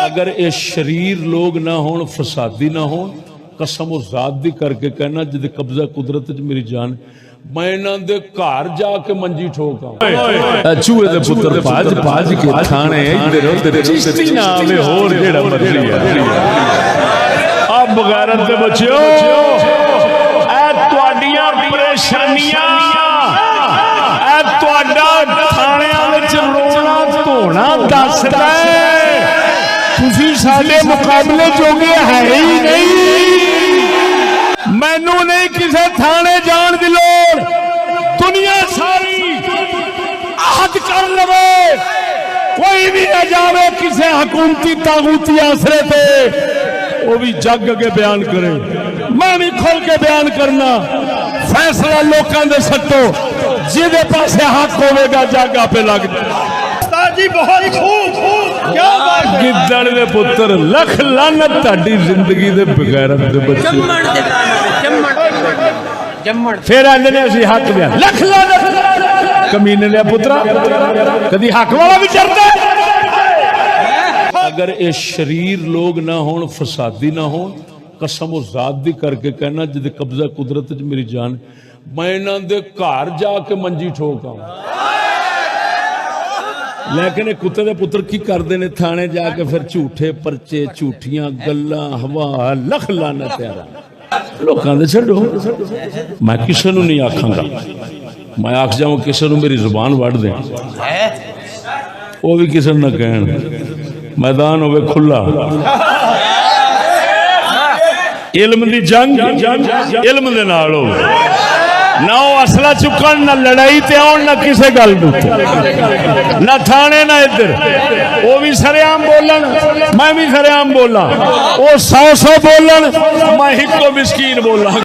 अगर ये शरीर लोग ना होन, फसादी ना हो, कसम उस जात दी करके कहना जिदे कब्जा कुदरत च मेरी जान, मैं इन्हां दे घर जाके मंजी ठोका चूहे दे पुत्र भाज भाज के थाने इधर उधर चिश्ती ना आवे होर जेड़ा मर्जी है। अब बगैरत दे बच्चों ऐ तुहाडियां परेशानियां, ऐ तुहाडा थाणियां विच रोना धोना दसदा है तुसी साडे मुकाबले जोगे है ही नहीं। मैनू नहीं किसी थाने जान दी लोड़, दुनिया सारी आहद कर लवे, कोई भी न जावे किसी हुकूमती तागूती आसरे पे, वो भी जग अगे बयान करे, मैं भी खुल के बयान करना। फैसला लोगों दे सट्टो, जिदे पासे हक होगा जग आपे लग जी। बहुत खूब क्या बात है। गिद्दड़ दे पुत्र लख लानत ताड़ी जिंदगी दे बगैरत दे बच्चे फिर आंदे ने असीं हक बयान, लख लानत कमीने दे पुत्रा, कदी हक वाला भी डरदा है। अगर ये शरीर लोग ना होन, फसादी ना हो, कसम उस जात दी करके कहना जिदे कब्जा कुदरत च मेरी जान, मैं इन्हां दे घर जाके मंजी ठोका। लेकिन कुत्ते दे पुत्र की करते ने थाने जाके फिर झूठे परचे, झूठियां गल्लां, हवा लख लानत लोगों दे छड्डो। मैं किसी नूं नहीं आखांगा, मैं आख जाऊं किसी नूं मेरी जुबान वड़ दे, वो भी किसी ना कहन, मैदान होवे खुला, इल्म दी जंग इल्म दे नाल होवे, ना वो असला चुकन, ना लड़ाई ते आउण, ना किसी गल ना थाने ना इधर। वो भी सरेआम बोलन, मैं भी सरेआम बोला, वो 100 बोलन, मैं हिको मिस्कीन बोला।